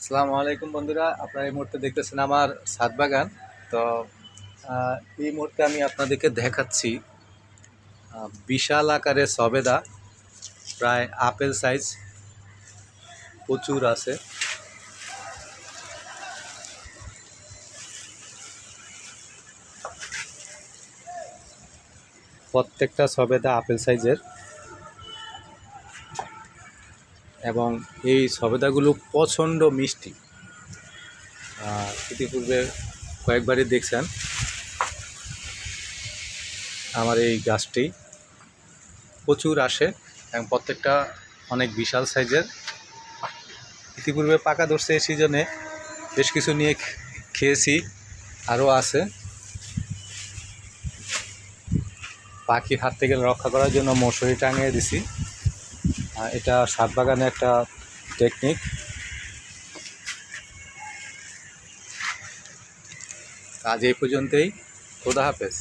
আসসালামু আলাইকুম বন্ধুরা, আপনারা এই মুহূর্তে দেখতেছেন আমার ছাদ বাগান। তো এই মুহূর্তে আমি আপনাদেরকে দেখাচ্ছি বিশাল আকারের সবেদা, প্রায় আপেল সাইজ, প্রচুর আছে। প্রত্যেকটা সবেদা আপেল সাইজের, এবং এই সবেদাগুলো প্রচণ্ড মিষ্টি। ইতিপূর্বে কয়েকবারই দেখছেন আমার এই গাছটি প্রচুর আসে এবং প্রত্যেকটা অনেক বিশাল সাইজের। ইতিপূর্বে পাকা ধরছে এই সিজনে, বেশ কিছু নিয়ে খেয়েছি, আরও আছে। পাখির হাত থেকে রক্ষা করার জন্য মশারি টাঙিয়ে দিছি। এটা ছাদ বাগানে একটা টেকনিক। আজ এই পর্যন্তই। খোদা হাফেজ।